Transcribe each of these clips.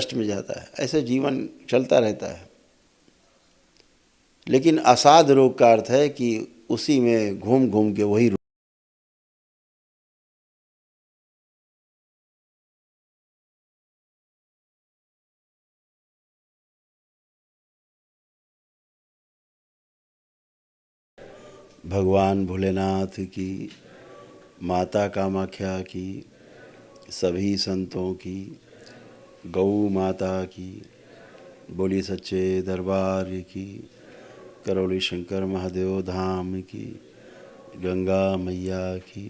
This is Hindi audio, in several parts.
कष्ट में जाता है। ऐसे जीवन चलता रहता है। लेकिन असाध रोग का अर्थ है कि उसी में घूम घूम के वही भगवान भोलेनाथ की, माता कामाख्या की, सभी संतों की, गौ माता की, बोली सच्चे दरबार की, करौली शंकर महादेव धाम की, गंगा मैया की।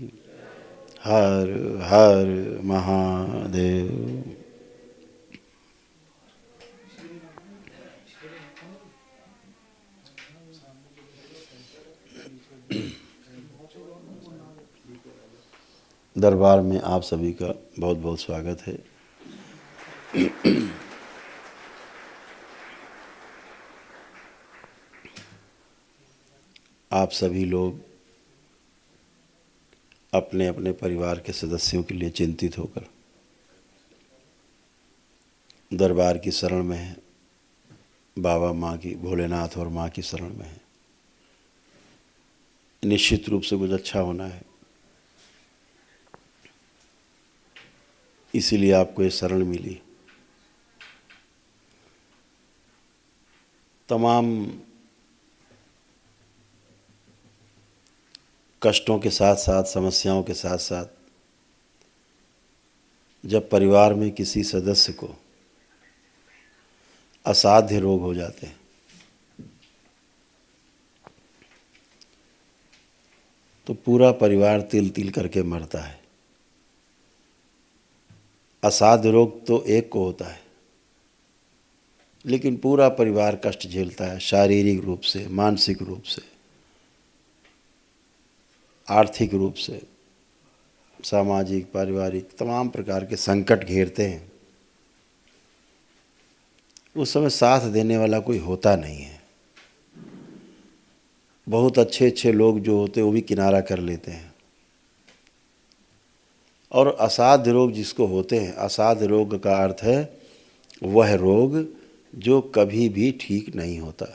हर हर महादेव। दरबार में आप सभी का बहुत बहुत स्वागत है। आप सभी लोग अपने अपने परिवार के सदस्यों के लिए चिंतित होकर दरबार की शरण में हैं। बाबा माँ की, भोलेनाथ और माँ की शरण में हैं। निश्चित रूप से कुछ अच्छा होना है, इसीलिए आपको ये शरण मिली। तमाम कष्टों के साथ साथ, समस्याओं के साथ साथ, जब परिवार में किसी सदस्य को असाध्य रोग हो जाते हैं तो पूरा परिवार तिल तिल करके मरता है। असाध्य रोग तो एक को होता है, लेकिन पूरा परिवार कष्ट झेलता है, शारीरिक रूप से, मानसिक रूप से, आर्थिक रूप से, सामाजिक, पारिवारिक, तमाम प्रकार के संकट घेरते हैं। उस समय साथ देने वाला कोई होता नहीं है। बहुत अच्छे अच्छे लोग जो होते हैं वो भी किनारा कर लेते हैं। और असाध्य रोग जिसको होते हैं, असाध्य रोग का अर्थ है वह रोग जो कभी भी ठीक नहीं होता,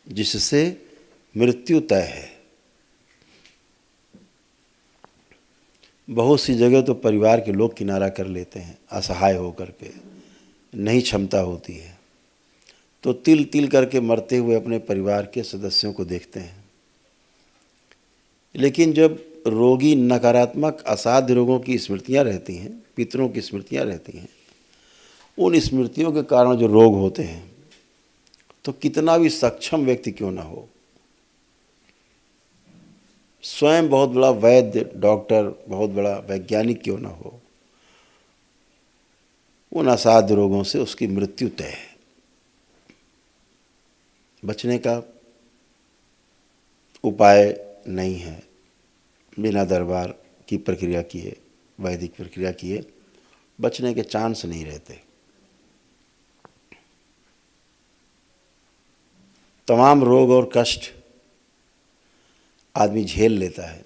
जिससे मृत्यु तय है। बहुत सी जगह तो परिवार के लोग किनारा कर लेते हैं असहाय होकर के, नहीं क्षमता होती है तो तिल तिल करके मरते हुए अपने परिवार के सदस्यों को देखते हैं। लेकिन जब रोगी नकारात्मक असाध्य रोगों की स्मृतियां रहती हैं, पितरों की स्मृतियां रहती हैं, उन स्मृतियों के कारण जो रोग होते हैं, तो कितना भी सक्षम व्यक्ति क्यों ना हो, स्वयं बहुत बड़ा वैद्य, डॉक्टर, बहुत बड़ा वैज्ञानिक क्यों ना हो, उन असाध्य रोगों से उसकी मृत्यु तय है। बचने का उपाय नहीं है। बिना दरबार की प्रक्रिया किए, वैदिक प्रक्रिया किए, बचने के चांस नहीं रहते। तमाम रोग और कष्ट आदमी झेल लेता है,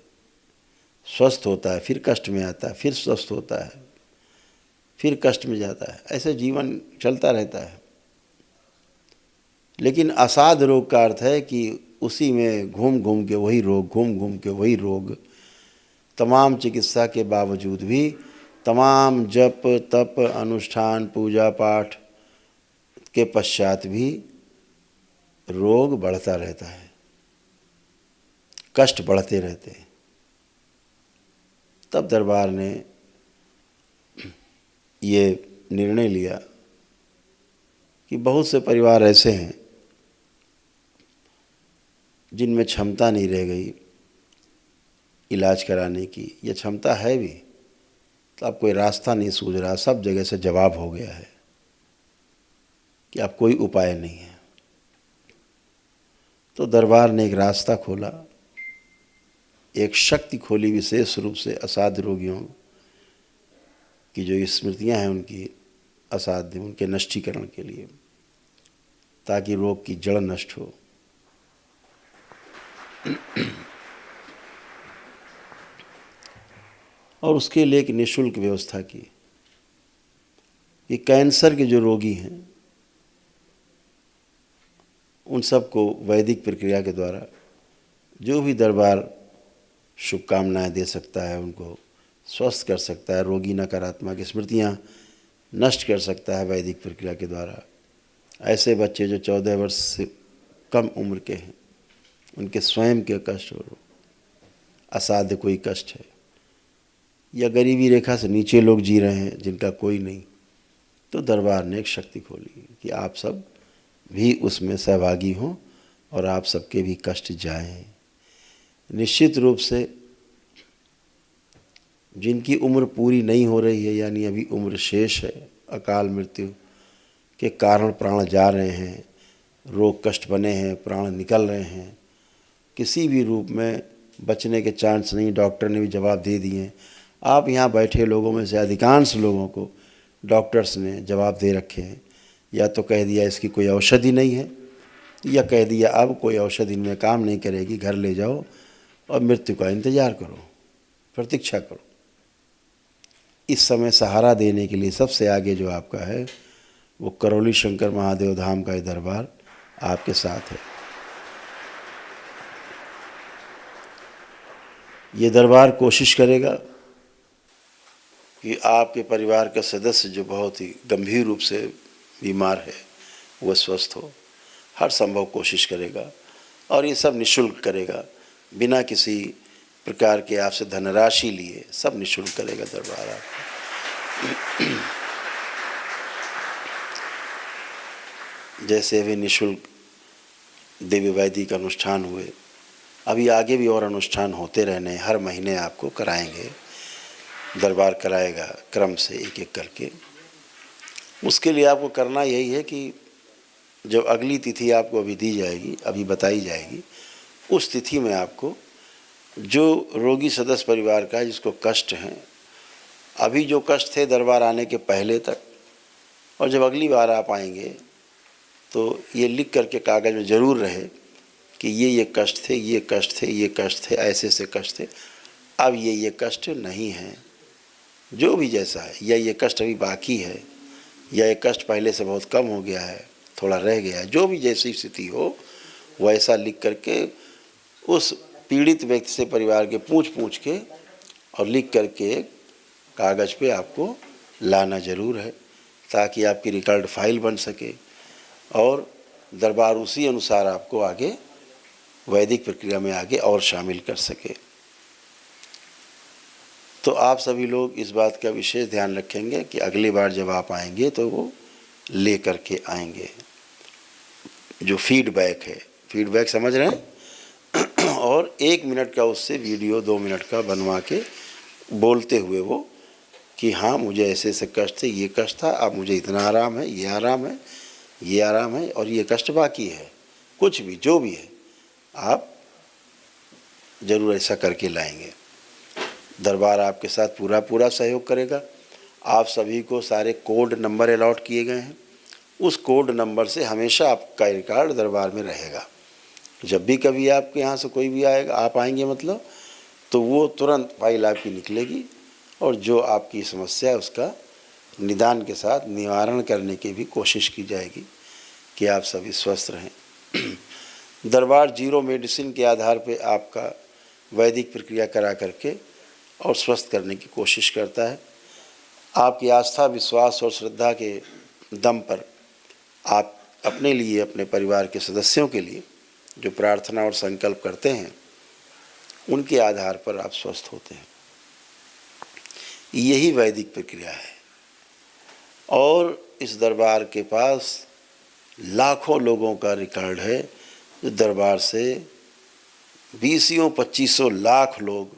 स्वस्थ होता है, फिर कष्ट में आता है, फिर स्वस्थ होता है, फिर कष्ट में जाता है। ऐसे जीवन चलता रहता है। लेकिन असाध्य रोग का अर्थ है कि उसी में घूम घूम के वही रोग, घूम घूम के वही रोग, तमाम चिकित्सा के बावजूद भी, तमाम जप तप अनुष्ठान पूजा पाठ के पश्चात भी रोग बढ़ता रहता है, कष्ट बढ़ते रहते हैं। तब दरबार ने ये निर्णय लिया कि बहुत से परिवार ऐसे हैं जिनमें क्षमता नहीं रह गई इलाज कराने की, या क्षमता है भी तो अब कोई रास्ता नहीं सूझ रहा, सब जगह से जवाब हो गया है कि अब कोई उपाय नहीं है। तो दरबार ने एक रास्ता खोला, एक शक्ति खोली, विशेष रूप से असाध्य रोगियों की जो स्मृतियां हैं उनकी असाध्य, उनके नष्टीकरण के लिए, ताकि रोग की जड़ नष्ट हो। और उसके लिए एक निःशुल्क व्यवस्था की। कि कैंसर के जो रोगी हैं उन सबको वैदिक प्रक्रिया के द्वारा जो भी दरबार शुभकामनाएं दे सकता है, उनको स्वस्थ कर सकता है, रोगी नकारात्मक स्मृतियाँ नष्ट कर सकता है वैदिक प्रक्रिया के द्वारा। ऐसे बच्चे जो 14 वर्ष से कम उम्र के हैं, उनके स्वयं के कष्ट और असाध्य कोई कष्ट है, या गरीबी रेखा से नीचे लोग जी रहे हैं जिनका कोई नहीं, तो दरबार ने एक शक्ति खोली कि आप सब भी उसमें सहभागी हों और आप सबके भी कष्ट जाएं। निश्चित रूप से जिनकी उम्र पूरी नहीं हो रही है, यानी अभी उम्र शेष है, अकाल मृत्यु के कारण प्राण जा रहे हैं, रोग कष्ट बने हैं, प्राण निकल रहे हैं, किसी भी रूप में बचने के चांस नहीं, डॉक्टर ने भी जवाब दे दिए। आप यहाँ बैठे लोगों में से अधिकांश लोगों को डॉक्टर्स ने जवाब दे रखे हैं, या तो कह दिया इसकी कोई औषधि नहीं है, या कह दिया अब कोई औषधि इनमें काम नहीं करेगी, घर ले जाओ और मृत्यु का इंतज़ार करो, प्रतीक्षा करो। इस समय सहारा देने के लिए सबसे आगे जो आपका है वो करौली शंकर महादेव धाम का ये दरबार आपके साथ है। ये दरबार कोशिश करेगा कि आपके परिवार का सदस्य जो बहुत ही गंभीर रूप से बीमार है वह स्वस्थ हो, हर संभव कोशिश करेगा, और ये सब निःशुल्क करेगा, बिना किसी प्रकार के आपसे धनराशि लिए, सब निःशुल्क करेगा दरबार आपको। जैसे अभी निःशुल्क दिव्य वैदिक अनुष्ठान हुए, अभी आगे भी और अनुष्ठान होते रहने, हर महीने आपको कराएंगे, दरबार कराएगा क्रम से एक एक करके। उसके लिए आपको करना यही है कि जब अगली तिथि आपको अभी दी जाएगी, अभी बताई जाएगी, उस तिथि में आपको जो रोगी सदस्य परिवार का जिसको कष्ट हैं, अभी जो कष्ट थे दरबार आने के पहले तक, और जब अगली बार आप आएंगे तो ये लिख करके कागज़ में ज़रूर रहे कि ये कष्ट थे, ये कष्ट थे, ये कष्ट थे, ऐसे से कष्ट थे, अब ये कष्ट नहीं हैं, जो भी जैसा है, या ये कष्ट अभी बाकी है, या ये कष्ट पहले से बहुत कम हो गया है, थोड़ा रह गया है, जो भी जैसी स्थिति हो वैसा लिख करके उस पीड़ित व्यक्ति से परिवार के पूछ के और लिख करके कागज़ पे आपको लाना ज़रूर है, ताकि आपकी रिकॉर्ड फाइल बन सके और दरबार उसी अनुसार आपको आगे वैदिक प्रक्रिया में आगे और शामिल कर सके। तो आप सभी लोग इस बात का विशेष ध्यान रखेंगे कि अगली बार जब आप आएंगे तो वो ले करके आएंगे। जो फीडबैक है, फीडबैक समझ रहे हैं और 1 मिनट का उससे वीडियो 2 मिनट का बनवा के बोलते हुए वो कि हाँ मुझे ऐसे ऐसे कष्ट थे, ये कष्ट था, अब मुझे इतना आराम है, ये आराम है, ये आराम है, और ये कष्ट बाकी है, कुछ भी जो भी है आप ज़रूर ऐसा करके लाएंगे। दरबार आपके साथ पूरा पूरा सहयोग करेगा। आप सभी को सारे कोड नंबर अलॉट किए गए हैं, उस कोड नंबर से हमेशा आपका रिकॉर्ड दरबार में रहेगा। जब भी कभी आपके यहाँ से कोई भी आएगा, आप आएंगे मतलब, तो वो तुरंत फाइल आपकी निकलेगी और जो आपकी समस्या है उसका निदान के साथ निवारण करने की भी कोशिश की जाएगी कि आप सभी स्वस्थ रहें। दरबार जीरो मेडिसिन के आधार पे आपका वैदिक प्रक्रिया करा करके और स्वस्थ करने की कोशिश करता है। आपकी आस्था, विश्वास और श्रद्धा के दम पर आप अपने लिए, अपने परिवार के सदस्यों के लिए जो प्रार्थना और संकल्प करते हैं, उनके आधार पर आप स्वस्थ होते हैं। यही वैदिक प्रक्रिया है। और इस दरबार के पास लाखों लोगों का रिकॉर्ड है। जो दरबार से 20-25 लाख लोग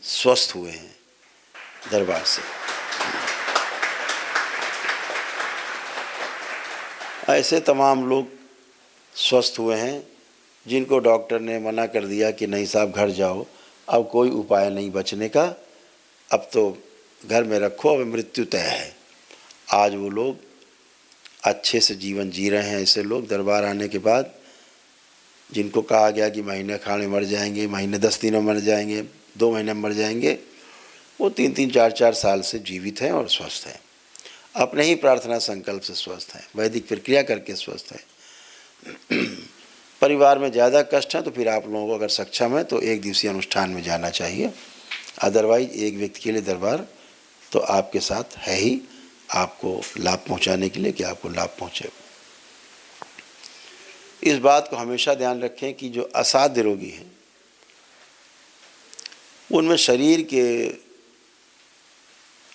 स्वस्थ हुए हैं दरबार से। ऐसे तमाम लोग स्वस्थ हुए हैं जिनको डॉक्टर ने मना कर दिया कि नहीं साहब घर जाओ, अब कोई उपाय नहीं बचने का, अब तो घर में रखो, अब मृत्यु तय है। आज वो लोग अच्छे से जीवन जी रहे हैं। ऐसे लोग दरबार आने के बाद, जिनको कहा गया कि महीने खाने मर जाएंगे, महीने 10 दिन में मर जाएंगे, 2 महीने में मर जाएंगे, वो 3-3, 4-4 साल से जीवित हैं और स्वस्थ हैं। अपने ही प्रार्थना संकल्प से स्वस्थ हैं, वैदिक प्रक्रिया करके स्वस्थ हैं। परिवार में ज़्यादा कष्ट है तो फिर आप लोगों को अगर सक्षम है तो एक दिवसीय अनुष्ठान में जाना चाहिए, अदरवाइज एक व्यक्ति के लिए दरबार तो आपके साथ है ही, आपको लाभ पहुंचाने के लिए कि आपको लाभ पहुंचे। इस बात को हमेशा ध्यान रखें कि जो असाध्य रोगी हैं उनमें शरीर के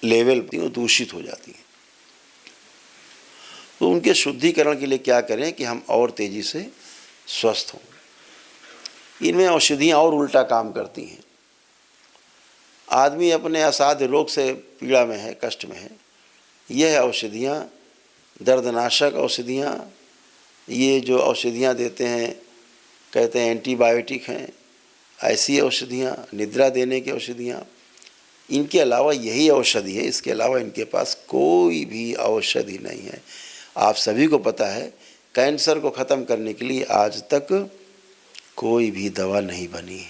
लेवल दूषित हो जाती हैं, तो उनके शुद्धिकरण के लिए क्या करें कि हम और तेजी से स्वस्थ हों। इनमें औषधियाँ और उल्टा काम करती हैं। आदमी अपने असाध्य रोग से पीड़ा में है, कष्ट में है, यह औषधियाँ, दर्दनाशक औषधियाँ, ये जो औषधियाँ देते हैं कहते हैं एंटीबायोटिक हैं, ऐसी औषधियाँ, निद्रा देने की औषधियाँ, इनके अलावा यही औषधि है, इसके अलावा इनके पास कोई भी औषधि नहीं है। आप सभी को पता है कैंसर को ख़त्म करने के लिए आज तक कोई भी दवा नहीं बनी,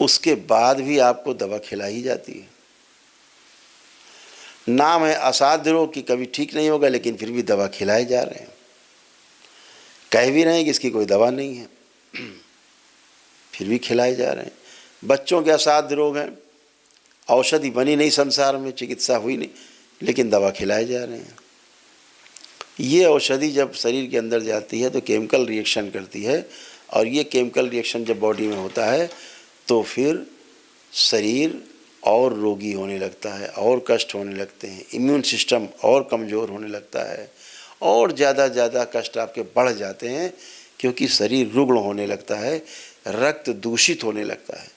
उसके बाद भी आपको दवा खिलाई जाती है। नाम है असाध्य रोग कि कभी ठीक नहीं होगा, लेकिन फिर भी दवा खिलाए जा रहे हैं, कह भी रहे हैं कि इसकी कोई दवा नहीं है, फिर भी खिलाए जा रहे हैं। बच्चों के असाध्य रोग हैं, औषधि बनी नहीं संसार में, चिकित्सा हुई नहीं, लेकिन दवा खिलाए जा रहे हैं। ये औषधि जब शरीर के अंदर जाती है तो केमिकल रिएक्शन करती है, और ये केमिकल रिएक्शन जब बॉडी में होता है तो फिर शरीर और रोगी होने लगता है, और कष्ट होने लगते हैं, इम्यून सिस्टम और कमज़ोर होने लगता है, और ज़्यादा कष्ट आपके बढ़ जाते हैं, क्योंकि शरीर रुग्ण होने लगता है, रक्त दूषित होने लगता है।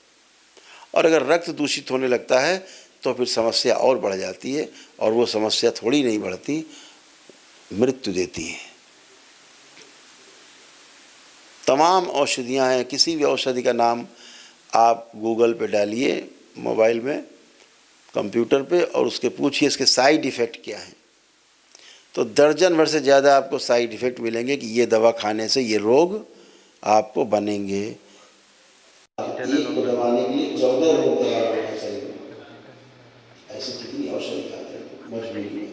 और अगर रक्त दूषित होने लगता है तो फिर समस्या और बढ़ जाती है, और वो समस्या थोड़ी नहीं बढ़ती, मृत्यु देती है। तमाम औषधियाँ हैं, किसी भी औषधि का नाम आप गूगल पे डालिए, मोबाइल में, कंप्यूटर पे, और उसके पूछिए इसके साइड इफ़ेक्ट क्या है, तो दर्जन भर से ज़्यादा आपको साइड इफ़ेक्ट मिलेंगे कि ये दवा खाने से ये रोग आपको बनेंगे। एक को दबाने के लिए 14 रोग तैयार हो गए शरीर में, ऐसी कितनी औषधि खाते हैं मजबूरी में।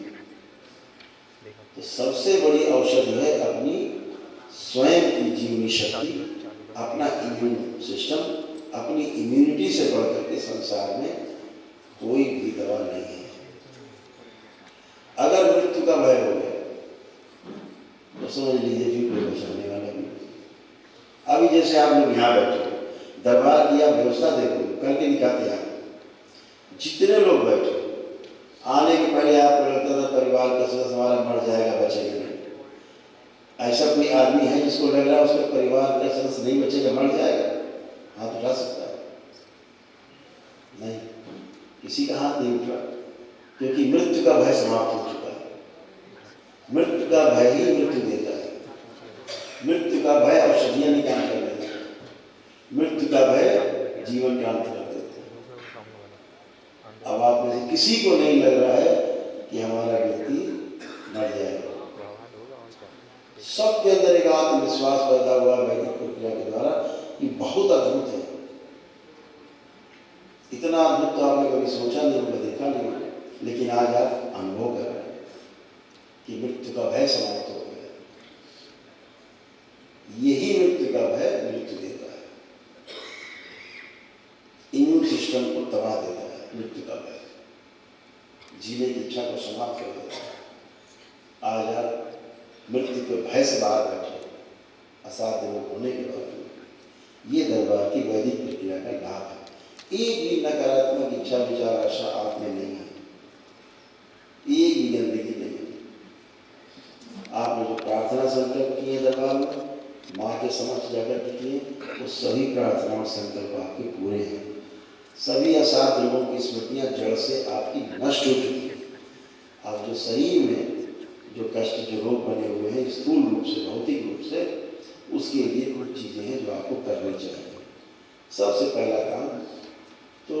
तो सबसे बड़ी औषधि है अपनी स्वयं की जीवनी शक्ति, अपना इम्यून सिस्टम, अपनी इम्यूनिटी से बढ़ करके संसार में कोई भी दवा नहीं है। अगर मृत्यु का भय हो गया तो समझ लीजिए फिर कोई बचाने वाला नहीं। अभी जैसे आप लोग यहाँ बैठे, दरबार की आप व्यवस्था देखो, करके दिखाते हैं, जितने लोग बैठे, आने के पहले आपको लगता था परिवार का सदस्य हमारा मर जाएगा, बचेगा नहीं। ऐसा कोई आदमी है जिसको लग रहा है उसका परिवार का सदस्य नहीं बचेगा, मर जाएगा? हाथ उठा सकता है? नहीं, किसी का हाथ नहीं उठा, क्योंकि मृत्यु का भय समाप्त हो चुका है। मृत्यु का भय ही मृत्यु देता है, मृत्यु का भय औषधियाँ नहीं काम कर रही है, मृत्यु का भय जीवन का अंत कर देता है। अब आप में से किसी को नहीं लग रहा है कि हमारा व्यक्ति मर जाएगा। सबके अंदर एक आत्मविश्वास पैदा हुआ वैदिक प्रक्रिया के द्वारा, ये बहुत अद्भुत है। इतना अद्भुत तो आपने कभी सोचा नहीं होगा, देखा नहीं होगा, लेकिन आज आप अनुभव कर रहे हैं कि मृत्यु का भय समाप्त हो गया। यही मृत्यु का भय मृत्यु देता है, इम्यून सिस्टम को तबाह देता है। मृत्यु का भय जीने की इच्छा को समाप्त कर देता है। आज आप मृत्यु के भय से बाहर बैठे, असाध्य रोग होने के बावजूद। ये दरबार की वैदिक प्रक्रिया का लाभ है। एक भी नकारात्मक इच्छा विचार आशा आप में नहीं है, एक भी गंदगी नहीं है। आपने जो प्रार्थना संकल्प किए दरबार में, माँ के समक्ष जाकर के किए, वो सभी प्रार्थना और संकल्प आपके पूरे हैं। सभी असाध्य रोगों की स्मृतियाँ जड़ से आपकी नष्ट हो चुकी है। आप जो शरीर में जो कष्ट, जो रोग बने हुए हैं स्थूल रूप से, भौतिक रूप से, उसके लिए कुछ चीज़ें हैं जो आपको करनी चाहिए। सबसे पहला काम तो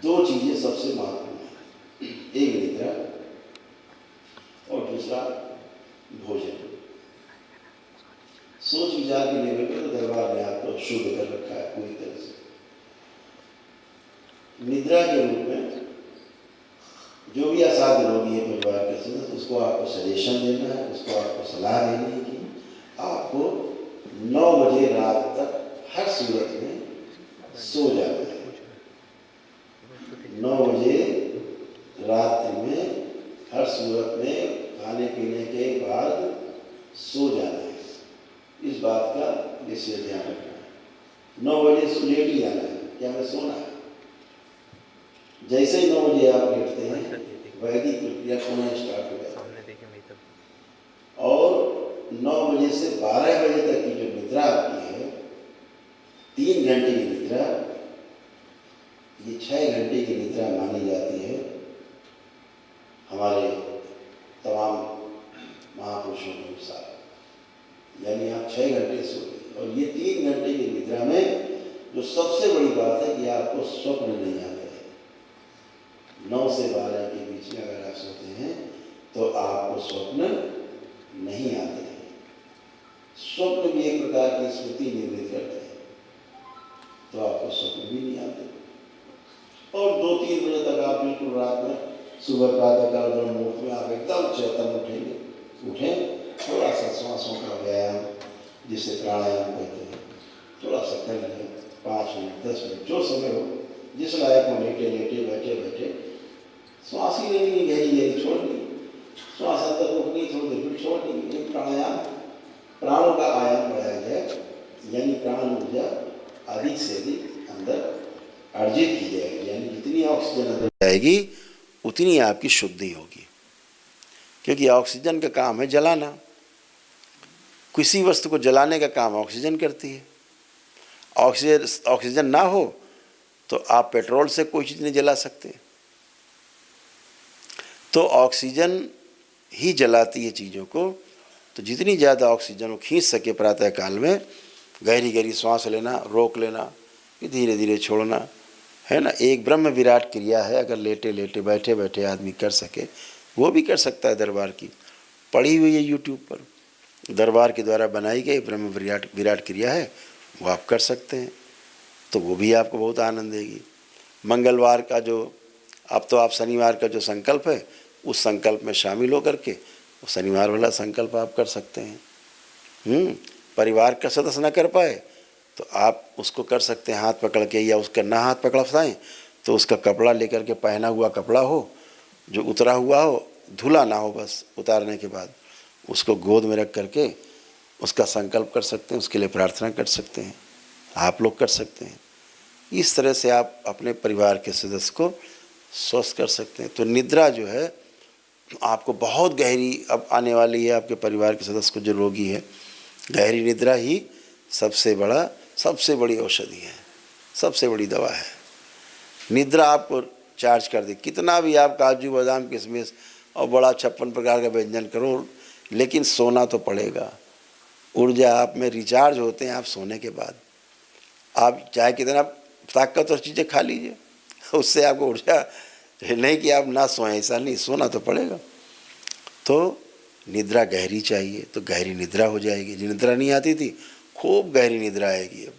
दो चीज़ें सबसे महत्वपूर्ण हैं, एक निद्रा और दूसरा भोजन। सोच विचार के लेवल पर तो दरबार ने आपको शुद्ध कर रखा है पूरी तरह से। निद्रा के रूप में जो भी असाध्य रोगी है परिवार के सदस्य, उसको आपको सजेशन देना है, उसको आपको सलाह देनी है कि आपको 9 बजे रात तक हर सूरत में सो जाना है। 9 बजे रात में हर सूरत में खाने पीने के बाद सो जाना है। इस बात का विशेष ध्यान रखना है। 9 बजे से लेट ही जाना है, क्या हमें सोना है। जैसे ही 9 बजे आप लेटते हैं वैदिक प्रक्रिया पुनः स्टार्ट हो जाती है। और 9 बजे से 12 बजे तक की जो निद्रा आपकी है, 3 घंटे की निद्रा, ये 6 घंटे की निद्रा मानी जाती है हमारे तमाम महापुरुषों के अनुसार। यानी आप 6 घंटे सोए, और ये 3 घंटे की निद्रा में जो सबसे बड़ी बात है कि आपको स्वप्न नहीं आता है। 9 से 12 के बीच में अगर आप सोते हैं तो आपको स्वप्न नहीं आते हैं। स्वप्न भी एक प्रकार की स्मृति निर्मित करते हैं, तो आपको स्वप्न भी नहीं आते। और 2-3 बजे तक आप बिल्कुल रात में सुबह प्रातःकाल ब्रह्म मुहूर्त में आप एकदम चेतन उठें, थोड़ा सा श्वासों का व्यायाम जिसे प्राणायाम कहते हैं, थोड़ा सा कर लें, 5 मिनट 10 मिनट जो समय हो, जिस लायक हो, लेटे लेटे बैठे बैठे श्वास ही लेनी, गहरी छोड़ दी, श्वास अंदर रोकनी, थोड़ी देर फिर छोड़ दी। ये प्राणायाम, प्राणों का आयाम बढ़ाया जाए, यानी प्राण ऊर्जा अधिक से अधिक अंदर अर्जित की जाएगी। यानी जितनी ऑक्सीजन अंदर जाएगी उतनी आपकी शुद्धि होगी, क्योंकि ऑक्सीजन का काम है जलाना। किसी वस्तु को जलाने का काम ऑक्सीजन करती है। ऑक्सीजन ना हो तो आप पेट्रोल से कोई चीज़ नहीं जला सकते। तो ऑक्सीजन ही जलाती है चीज़ों को। तो जितनी ज़्यादा ऑक्सीजन वो खींच सके प्रातःकाल में, गहरी गहरी सांस लेना, रोक लेना, फिर धीरे धीरे छोड़ना, है ना। एक ब्रह्म विराट क्रिया है, अगर लेटे लेटे बैठे बैठे आदमी कर सके, वो भी कर सकता है। दरबार की पढ़ी हुई है यूट्यूब पर, दरबार के द्वारा बनाई गई ब्रह्म विराट क्रिया है, वो आप कर सकते हैं, तो वो भी आपको बहुत आनंद देगी। मंगलवार का जो, अब तो आप शनिवार का जो संकल्प है, उस संकल्प में शामिल होकर के वो शनिवार वाला संकल्प आप कर सकते हैं। परिवार का सदस्य न कर पाए तो आप उसको कर सकते हैं हाथ पकड़ के, या उसका ना हाथ पकड़ पाएँ तो उसका कपड़ा लेकर के, पहना हुआ कपड़ा हो जो उतरा हुआ हो, धुला ना हो, बस उतारने के बाद उसको गोद में रख करके उसका संकल्प कर सकते हैं, उसके लिए प्रार्थना कर सकते हैं, आप लोग कर सकते हैं। इस तरह से आप अपने परिवार के सदस्य को स्वस्थ कर सकते हैं। तो निद्रा जो है आपको बहुत गहरी अब आने वाली है। आपके परिवार के सदस्य को जो रोगी है, गहरी निद्रा ही सबसे बड़ी औषधि है, सबसे बड़ी दवा है। निद्रा आपको चार्ज कर दे। कितना भी आप काजू बादाम किशमिश और बड़ा 56 प्रकार का व्यंजन करो, लेकिन सोना तो पड़ेगा। ऊर्जा आप में रिचार्ज होते हैं आप सोने के बाद। आप चाहे कितना ताकत और चीज़ें खा लीजिए, उससे आपको ऊर्जा नहीं कि आप ना सोएं, ऐसा नहीं, सोना तो पड़ेगा। तो निद्रा गहरी चाहिए, तो गहरी निद्रा हो जाएगी। जो निद्रा नहीं आती थी, खूब गहरी निद्रा आएगी। अब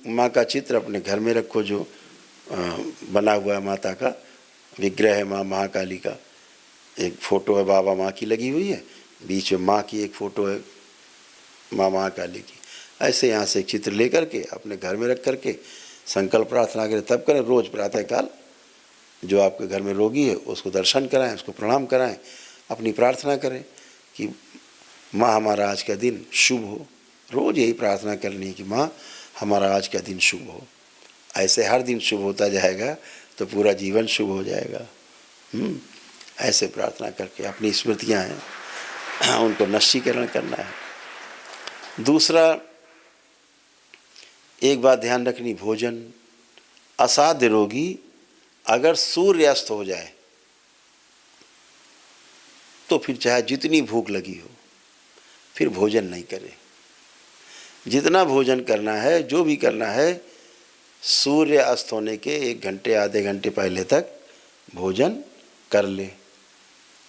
माँ का चित्र अपने घर में रखो, जो बना हुआ है माता का विग्रह है, माँ महाकाली का एक फ़ोटो है, बाबा माँ की लगी हुई है, बीच में माँ की एक फ़ोटो है, माँ महाकाली की। ऐसे यहाँ से एक चित्र लेकर के अपने घर में रख करके संकल्प प्रार्थना करें, तब करें। रोज़ प्रातःकाल जो आपके घर में रोगी है उसको दर्शन कराएं, उसको प्रणाम कराएं, अपनी प्रार्थना करें कि माँ हमारा आज का दिन शुभ हो। रोज़ यही प्रार्थना करनी है कि माँ हमारा आज का दिन शुभ हो। ऐसे हर दिन शुभ होता जाएगा तो पूरा जीवन शुभ हो जाएगा। ऐसे प्रार्थना करके अपनी स्मृतियाँ हैं उनको नष्टीकरण करना है। दूसरा, एक बात ध्यान रखनी, भोजन। असाध्य रोगी अगर सूर्य अस्त हो जाए तो फिर चाहे जितनी भूख लगी हो, फिर भोजन नहीं करे। जितना भोजन करना है, जो भी करना है, सूर्य अस्त होने के 1 घंटे आधे घंटे पहले तक भोजन कर ले।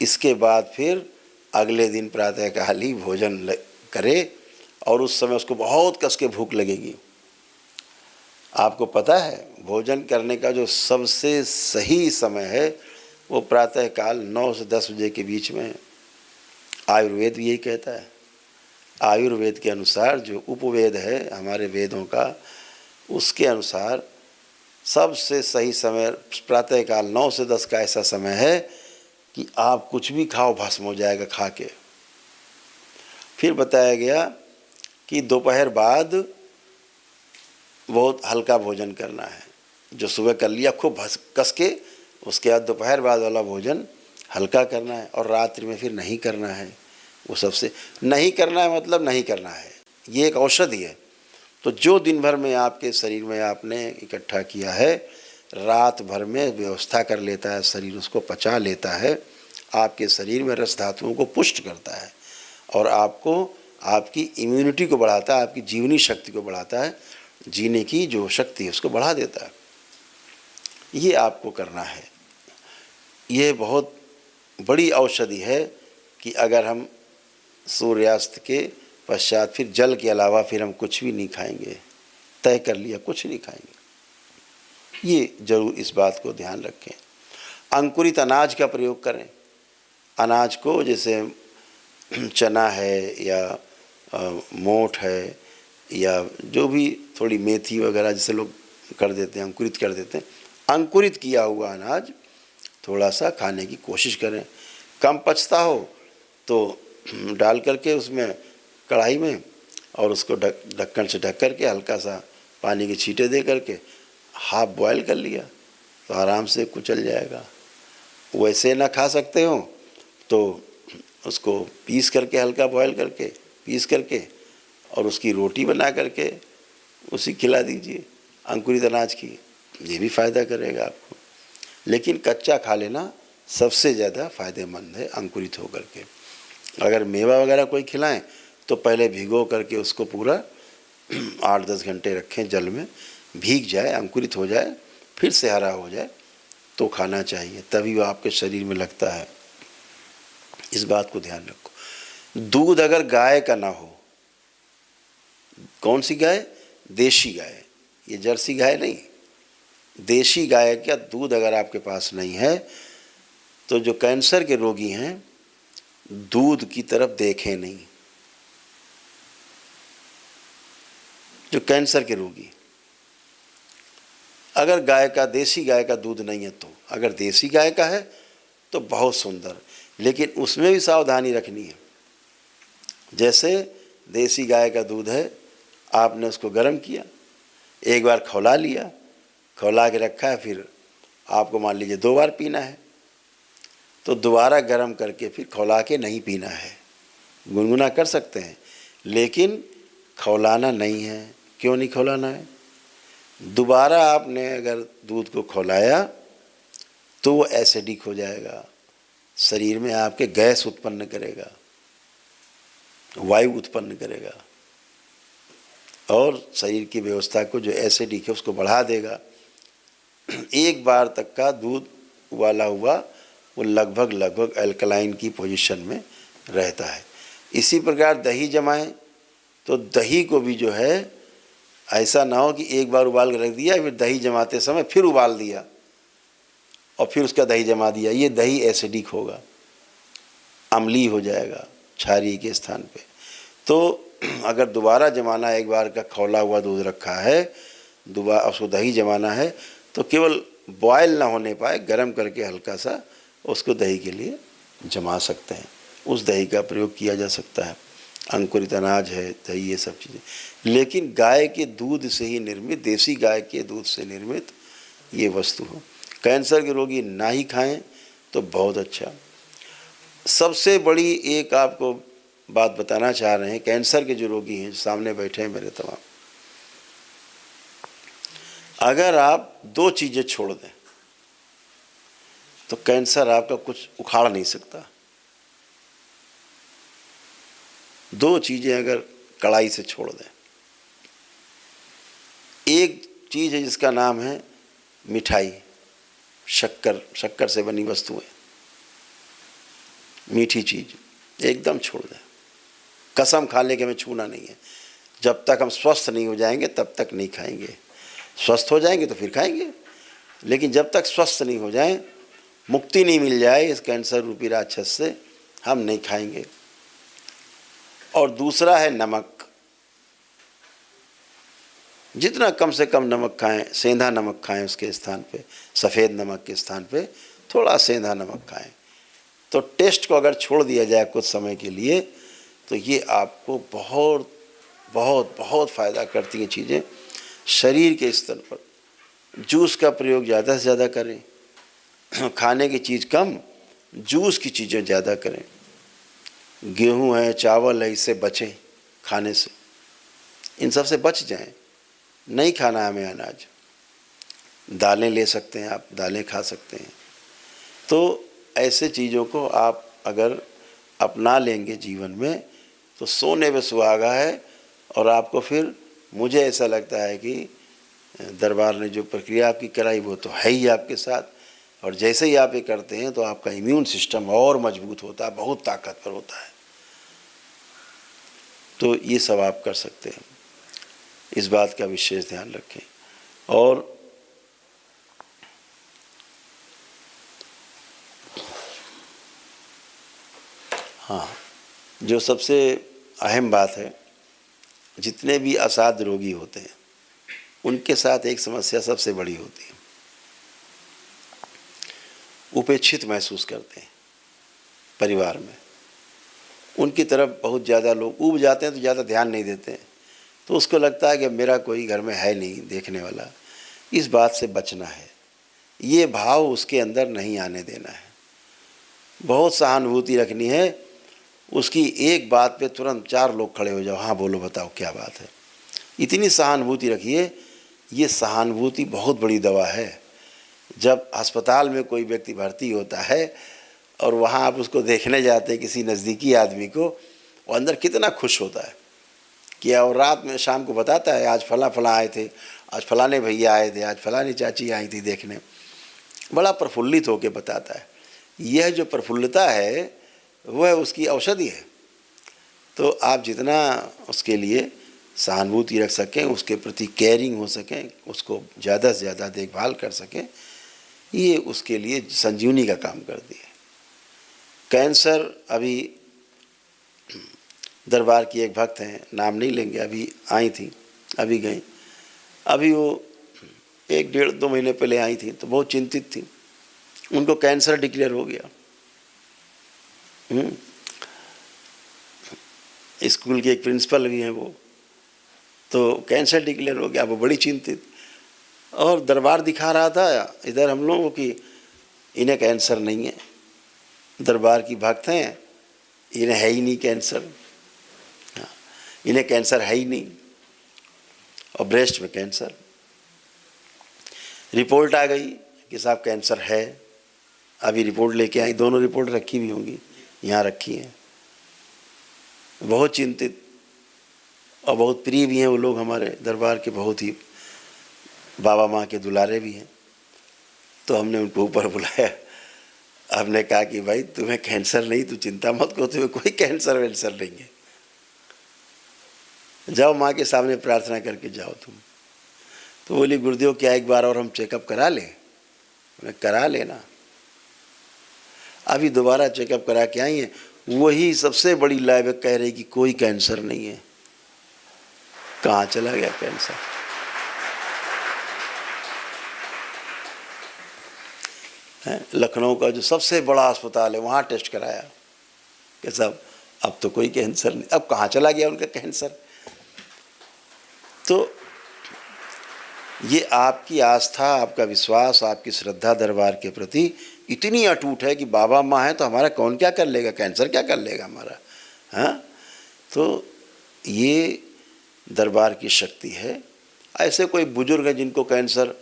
इसके बाद फिर अगले दिन प्रातःकाल ही भोजन करे, और उस समय उसको बहुत कस के भूख लगेगी। आपको पता है भोजन करने का जो सबसे सही समय है वो प्रातःकाल 9 से 10 बजे के बीच में है। आयुर्वेद यही कहता है। आयुर्वेद के अनुसार जो उपवेद है हमारे वेदों का, उसके अनुसार सबसे सही समय प्रातःकाल 9 से 10 का ऐसा समय है कि आप कुछ भी खाओ भस्म हो जाएगा खा के। फिर बताया गया कि दोपहर बाद बहुत हल्का भोजन करना है। जो सुबह कर लिया खूब कस के, उसके बाद दोपहर बाद वाला भोजन हल्का करना है और रात्रि में फिर नहीं करना है। वो सबसे नहीं करना है मतलब नहीं करना है, ये एक औषधि है। तो जो दिन भर में आपके शरीर में आपने इकट्ठा किया है, रात भर में व्यवस्था कर लेता है शरीर, उसको पचा लेता है, आपके शरीर में रस धातुओं को पुष्ट करता है और आपको आपकी इम्यूनिटी को बढ़ाता है, आपकी जीवनी शक्ति को बढ़ाता है, जीने की जो शक्ति है उसको बढ़ा देता है। ये आपको करना है। ये बहुत बड़ी औषधि है कि अगर हम सूर्यास्त के पश्चात फिर जल के अलावा फिर हम कुछ भी नहीं खाएंगे, तय कर लिया कुछ नहीं खाएंगे। ये जरूर इस बात को ध्यान रखें। अंकुरित अनाज का प्रयोग करें। अनाज को जैसे चना है या मोठ है या जो भी थोड़ी मेथी वगैरह जैसे लोग कर देते हैं, अंकुरित कर देते हैं, अंकुरित किया हुआ अनाज थोड़ा सा खाने की कोशिश करें। कम पचता हो तो डाल करके उसमें कढ़ाई में और उसको ढक्कन से ढक करके हल्का सा पानी के छींटे दे करके हाफ बॉयल कर लिया तो आराम से कुचल जाएगा। वैसे ना खा सकते हो तो उसको पीस करके हल्का बॉयल करके पीस करके और उसकी रोटी बना करके उसी खिला दीजिए अंकुरित अनाज की, ये भी फ़ायदा करेगा आपको। लेकिन कच्चा खा लेना सबसे ज़्यादा फ़ायदेमंद है अंकुरित होकर के। अगर मेवा वगैरह कोई खिलाएं तो पहले भिगो करके उसको पूरा 8-10 घंटे रखें, जल में भीग जाए, अंकुरित हो जाए, फिर से हरा हो जाए तो खाना चाहिए, तभी वो आपके शरीर में लगता है। इस बात को ध्यान रखो। दूध अगर गाय का ना हो, कौन सी गाय? देशी गाय, ये जर्सी गाय नहीं, देशी गाय का दूध अगर आपके पास नहीं है तो जो कैंसर के रोगी हैं दूध की तरफ देखें नहीं। जो कैंसर के रोगी, अगर गाय का, देसी गाय का दूध नहीं है तो, अगर देसी गाय का है तो बहुत सुंदर, लेकिन उसमें भी सावधानी रखनी है। जैसे देसी गाय का दूध है, आपने उसको गर्म किया, एक बार खौला लिया, खौला के रखा है, फिर आपको मान लीजिए 2 बार पीना है तो दोबारा गर्म करके फिर खौला के नहीं पीना है। गुनगुना कर सकते हैं लेकिन खौलाना नहीं है। क्यों नहीं खौलाना है? दोबारा आपने अगर दूध को खौलाया तो वो एसिडिक हो जाएगा, शरीर में आपके गैस उत्पन्न करेगा, वायु उत्पन्न करेगा और शरीर की व्यवस्था को जो एसिडिक है उसको बढ़ा देगा। एक बार तक का दूध उबाला हुआ वो लगभग अल्कलाइन की पोजीशन में रहता है। इसी प्रकार दही जमाएं तो दही को भी जो है ऐसा ना हो कि एक बार उबाल कर रख दिया, फिर दही जमाते समय फिर उबाल दिया और फिर उसका दही जमा दिया, ये दही एसिडिक होगा, अम्लीय हो जाएगा क्षारीय के स्थान पे। तो अगर दोबारा जमाना, एक बार का खौला हुआ दूध रखा है, दोबारा उसको दही जमाना है तो केवल बॉयल ना होने पाए, गर्म करके हल्का सा उसको दही के लिए जमा सकते हैं, उस दही का प्रयोग किया जा सकता है। अंकुरित अनाज है, दही, ये सब चीज़ें, लेकिन गाय के दूध से ही निर्मित, देसी गाय के दूध से निर्मित ये वस्तु हो। कैंसर के रोगी ना ही खाएं तो बहुत अच्छा। सबसे बड़ी एक आपको बात बताना चाह रहे हैं, कैंसर के जो रोगी हैं, जो सामने बैठे हैं मेरे तमाम, अगर आप 2 चीज़ें छोड़ दें तो कैंसर आपका कुछ उखाड़ नहीं सकता। 2 चीज़ें अगर कड़ाई से छोड़ दें। एक चीज़ है जिसका नाम है मिठाई, शक्कर से बनी वस्तुएं, मीठी चीज़ एकदम छोड़ दें। कसम खा ले कि हमें छूना नहीं है, जब तक हम स्वस्थ नहीं हो जाएंगे तब तक नहीं खाएंगे। स्वस्थ हो जाएंगे तो फिर खाएंगे, लेकिन जब तक स्वस्थ नहीं हो जाए, मुक्ति नहीं मिल जाए इस कैंसर रूपी राक्षस से, हम नहीं खाएंगे। और दूसरा है नमक। जितना कम से कम नमक खाएं, सेंधा नमक खाएं, उसके स्थान पे सफ़ेद नमक के स्थान पे थोड़ा सेंधा नमक खाएं, तो टेस्ट को अगर छोड़ दिया जाए कुछ समय के लिए, तो ये आपको बहुत बहुत बहुत फ़ायदा करती हैं चीज़ें शरीर के स्तर पर। जूस का प्रयोग ज़्यादा से ज़्यादा करें, खाने की चीज़ कम, जूस की चीज़ें ज़्यादा करें। गेहूँ है, चावल है, इससे बचें खाने से, इन सब से बच जाएं। नहीं खाना है हमें अनाज। दालें ले सकते हैं आप, दालें खा सकते हैं। तो ऐसे चीज़ों को आप अगर अपना लेंगे जीवन में, तो सोने पे सुहागा है। और आपको फिर, मुझे ऐसा लगता है कि दरबार ने जो प्रक्रिया आपकी कराई वो तो है ही आपके साथ, और जैसे ही आप ये करते हैं तो आपका इम्यून सिस्टम और मजबूत होता है, बहुत ताकतवर होता है। तो ये सब आप कर सकते हैं, इस बात का विशेष ध्यान रखें। और हाँ, जो सबसे अहम बात है, जितने भी असाध्य रोगी होते हैं उनके साथ एक समस्या सबसे बड़ी होती है, उपेक्षित महसूस करते हैं परिवार में। उनकी तरफ बहुत ज़्यादा लोग ऊब जाते हैं, तो ज़्यादा ध्यान नहीं देते हैं, तो उसको लगता है कि मेरा कोई घर में है नहीं देखने वाला। इस बात से बचना है, ये भाव उसके अंदर नहीं आने देना है। बहुत सहानुभूति रखनी है, उसकी एक बात पे तुरंत 4 लोग खड़े हो जाओ, हाँ बोलो बताओ क्या बात है, इतनी सहानुभूति रखिए। ये सहानुभूति बहुत बड़ी दवा है। जब अस्पताल में कोई व्यक्ति भर्ती होता है और वहाँ आप उसको देखने जाते हैं किसी नज़दीकी आदमी को, वो अंदर कितना खुश होता है कि, और रात में शाम को बताता है आज फला फला आए थे, आज फलाने भैया आए थे, आज फलानी चाची आई थी देखने, बड़ा प्रफुल्लित होकर बताता है। यह जो प्रफुल्लता है वह उसकी औषधि है। तो आप जितना उसके लिए सहानुभूति रख सकें, उसके प्रति केयरिंग हो सकें, उसको ज़्यादा से ज़्यादा देखभाल कर सकें, ये उसके लिए संजीवनी का काम करती है। कैंसर, अभी दरबार की एक भक्त हैं, नाम नहीं लेंगे, अभी आई थी, अभी गई, अभी वो 1-1.5-2 महीने पहले आई थी, तो बहुत चिंतित थी। उनको कैंसर डिक्लेयर हो गया। स्कूल के एक प्रिंसिपल भी हैं वो, तो कैंसर डिक्लेयर हो गया, वो बड़ी चिंतित। और दरबार दिखा रहा था इधर हम लोगों की, इन्हें कैंसर नहीं है, दरबार की भक्त हैं, इन्हें है ही नहीं कैंसर, इन्हें कैंसर है ही नहीं, और ब्रेस्ट में कैंसर। रिपोर्ट आ गई कि साहब कैंसर है, अभी रिपोर्ट लेके आई, दोनों रिपोर्ट रखी भी होंगी, यहाँ रखी हैं। बहुत चिंतित, और बहुत प्रिय भी हैं वो लोग हमारे दरबार के, बहुत ही बाबा माँ के दुलारे भी हैं। तो हमने उनको ऊपर बुलाया, हमने कहा कि भाई तुम्हें कैंसर नहीं, तू चिंता मत करो, तुम्हें कोई कैंसर वैंसर नहीं है, जाओ माँ के सामने प्रार्थना करके जाओ तुम। तो बोली गुरुदेव क्या एक बार और हम चेकअप करा लें? मैंने करा लेना। अभी दोबारा चेकअप करा के आई हैं, वही सबसे बड़ी लाइव कह रही कि कोई कैंसर नहीं है। कहाँ चला गया कैंसर? लखनऊ का जो सबसे बड़ा अस्पताल है वहाँ टेस्ट कराया कि साहब अब तो कोई कैंसर नहीं, अब कहाँ चला गया उनका कैंसर? तो ये आपकी आस्था, आपका विश्वास, आपकी श्रद्धा दरबार के प्रति इतनी अटूट है कि बाबा माँ है तो हमारा कौन क्या कर लेगा, कैंसर क्या कर लेगा हमारा। हाँ, तो ये दरबार की शक्ति है। ऐसे कोई बुजुर्ग है जिनको कैंसर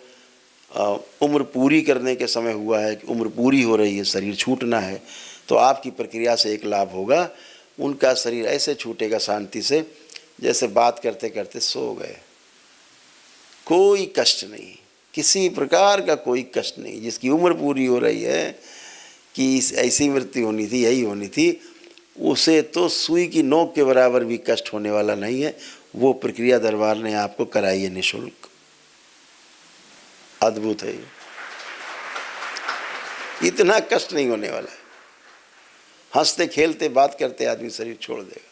उम्र पूरी करने के समय हुआ है, कि उम्र पूरी हो रही है, शरीर छूटना है, तो आपकी प्रक्रिया से एक लाभ होगा, उनका शरीर ऐसे छूटेगा शांति से जैसे बात करते करते सो गए। कोई कष्ट नहीं, किसी प्रकार का कोई कष्ट नहीं। जिसकी उम्र पूरी हो रही है कि ऐसी मृत्यु होनी थी, यही होनी थी, उसे तो सुई की नोक के बराबर भी कष्ट होने वाला नहीं है। वो प्रक्रिया दरबार ने आपको कराई है निःशुल्क। अद्भुत है ये, इतना कष्ट नहीं होने वाला है। हंसते खेलते बात करते आदमी शरीर छोड़ देगा।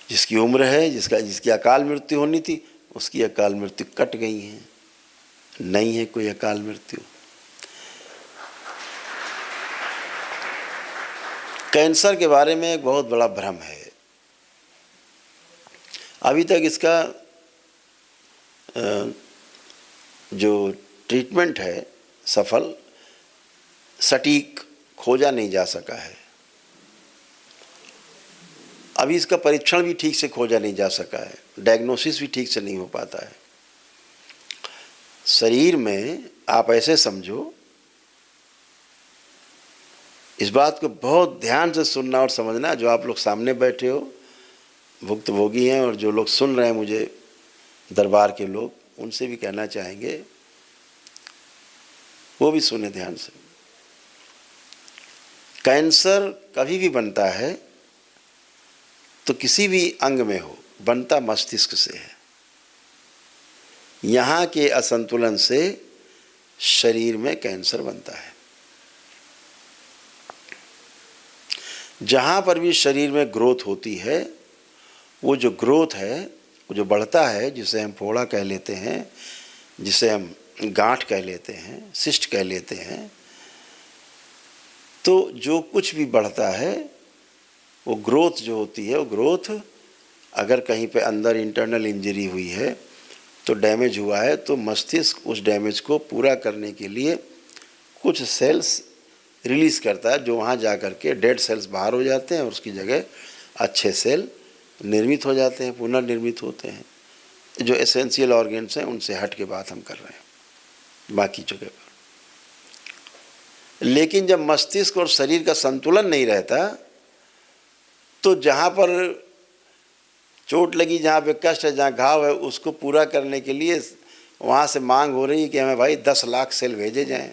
जिसकी उम्र है, जिसकी अकाल मृत्यु होनी थी, उसकी अकाल मृत्यु कट गई है, नहीं है कोई अकाल मृत्यु। कैंसर के बारे में एक बहुत बड़ा भ्रम है। अभी तक इसका जो ट्रीटमेंट है सफल, सटीक खोजा नहीं जा सका है। अभी इसका परीक्षण भी ठीक से खोजा नहीं जा सका है, डायग्नोसिस भी ठीक से नहीं हो पाता है। शरीर में आप ऐसे समझो, इस बात को बहुत ध्यान से सुनना और समझना, जो आप लोग सामने बैठे हो भुक्तभोगी हैं, और जो लोग सुन रहे हैं मुझे दरबार के लोग, उनसे भी कहना चाहेंगे वो भी सुने ध्यान से। कैंसर कभी भी बनता है तो किसी भी अंग में हो, बनता मस्तिष्क से है। यहाँ के असंतुलन से शरीर में कैंसर बनता है। जहाँ पर भी शरीर में ग्रोथ होती है, वो जो ग्रोथ है, वो जो बढ़ता है, जिसे हम फोड़ा कह लेते हैं, जिसे हम गांठ कह लेते हैं, सिस्ट कह लेते हैं, तो जो कुछ भी बढ़ता है वो ग्रोथ जो होती है, वो ग्रोथ अगर कहीं पे अंदर इंटरनल इंजरी हुई है तो डैमेज हुआ है, तो मस्तिष्क उस डैमेज को पूरा करने के लिए कुछ सेल्स रिलीज़ करता है, जो वहाँ जा कर के डेड सेल्स बाहर हो जाते हैं और उसकी जगह अच्छे सेल निर्मित हो जाते हैं, पुनर्निर्मित होते हैं। जो एसेंशियल ऑर्गन्स हैं उनसे हट के बात हम कर रहे हैं बाकी जगह पर। लेकिन जब मस्तिष्क और शरीर का संतुलन नहीं रहता, तो जहाँ पर चोट लगी, जहाँ पे कष्ट है, जहाँ घाव है, उसको पूरा करने के लिए वहाँ से मांग हो रही है कि हमें भाई 10 लाख सेल भेजे जाएं।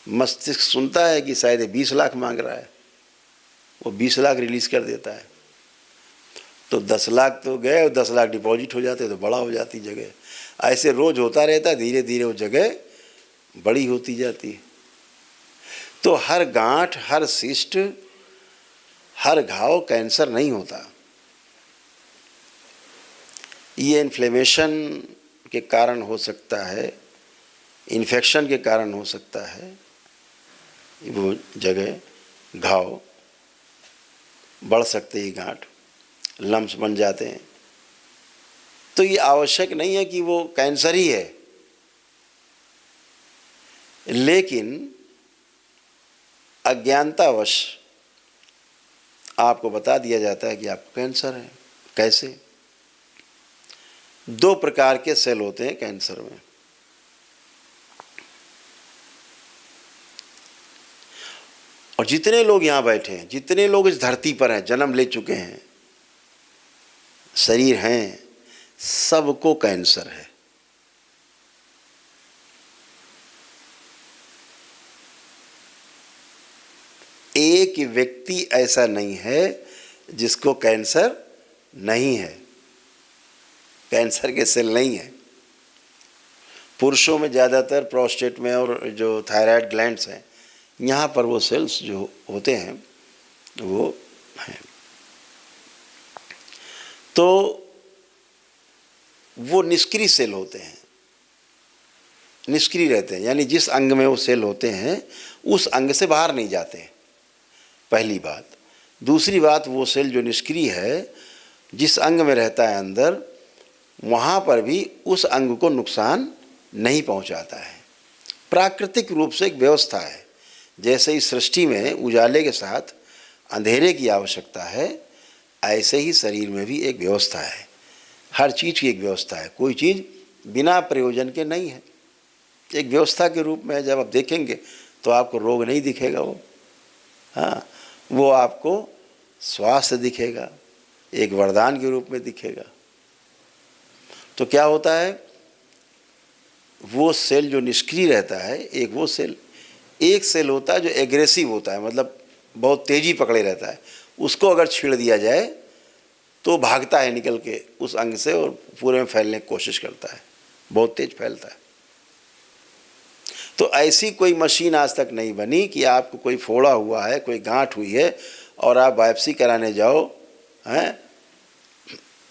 मस्तिष्क सुनता है कि शायद 20 लाख मांग रहा है, वो 20 लाख रिलीज़ कर देता है, तो 10 लाख तो गए और 10 लाख डिपॉजिट हो जाते, तो बड़ा हो जाती जगह। ऐसे रोज होता रहता है, धीरे धीरे वो जगह बड़ी होती जाती है। तो हर गांठ, हर सिस्ट, हर घाव कैंसर नहीं होता। ये इन्फ्लेमेशन के कारण हो सकता है, इन्फेक्शन के कारण हो सकता है, वो जगह घाव बढ़ सकते हैं, गांठ लम्स बन जाते हैं। तो ये आवश्यक नहीं है कि वो कैंसर ही है, लेकिन अज्ञानतावश आपको बता दिया जाता है कि आपको कैंसर है। कैसे? 2 प्रकार के सेल होते हैं कैंसर में। और जितने लोग यहाँ बैठे हैं, जितने लोग इस धरती पर हैं, जन्म ले चुके हैं, शरीर हैं, सबको कैंसर है। एक व्यक्ति ऐसा नहीं है जिसको कैंसर नहीं है, कैंसर के सेल नहीं है। पुरुषों में ज़्यादातर प्रोस्टेट में और जो थायराइड ग्लैंड्स हैं, यहाँ पर वो सेल्स जो होते हैं वो हैं। तो वो निष्क्रिय सेल होते हैं, निष्क्रिय रहते हैं, यानी जिस अंग में वो सेल होते हैं उस अंग से बाहर नहीं जाते, पहली बात। दूसरी बात, वो सेल जो निष्क्रिय है, जिस अंग में रहता है अंदर, वहाँ पर भी उस अंग को नुकसान नहीं पहुँचाता है। प्राकृतिक रूप से एक व्यवस्था है। जैसे इस सृष्टि में उजाले के साथ अंधेरे की आवश्यकता है, ऐसे ही शरीर में भी एक व्यवस्था है। हर चीज़ की एक व्यवस्था है, कोई चीज़ बिना प्रयोजन के नहीं है, एक व्यवस्था के रूप में है। जब आप देखेंगे तो आपको रोग नहीं दिखेगा, वो हाँ, वो आपको स्वास्थ्य दिखेगा, एक वरदान के रूप में दिखेगा। तो क्या होता है, वो सेल जो निष्क्रिय रहता है, एक वो सेल, एक सेल होता है जो एग्रेसिव होता है, मतलब बहुत तेज़ी पकड़े रहता है। उसको अगर छेड़ दिया जाए तो भागता है निकल के उस अंग से और पूरे में फैलने की कोशिश करता है, बहुत तेज फैलता है। तो ऐसी कोई मशीन आज तक नहीं बनी कि आपको कोई फोड़ा हुआ है, कोई गांठ हुई है और आप बायोप्सी कराने जाओ, हैं,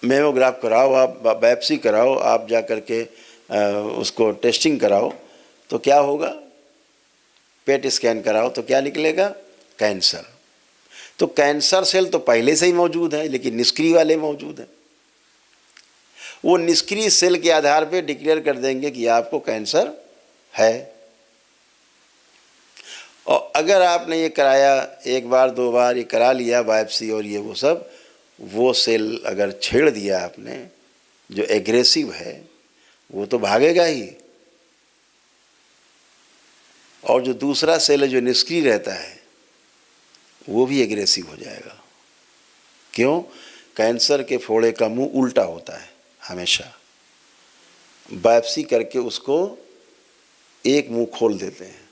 मेमोग्राफ कराओ, आप बायोप्सी कराओ, आप जा कर के उसको टेस्टिंग कराओ, तो क्या होगा, पेट स्कैन कराओ तो क्या निकलेगा, कैंसर। तो कैंसर सेल तो पहले से ही मौजूद है, लेकिन निष्क्रिय वाले मौजूद हैं। वो निष्क्रिय सेल के आधार पे डिक्लेयर कर देंगे कि आपको कैंसर है। और अगर आपने ये कराया एक बार दो बार, ये करा लिया बायोप्सी और ये वो सब, वो सेल अगर छेड़ दिया आपने, जो एग्रेसिव है वो तो भागेगा ही, और जो दूसरा सेल है जो निष्क्रिय रहता है वो भी एग्रेसिव हो जाएगा। क्यों? कैंसर के फोड़े का मुंह उल्टा होता है हमेशा। बायोप्सी करके उसको एक मुंह खोल देते हैं।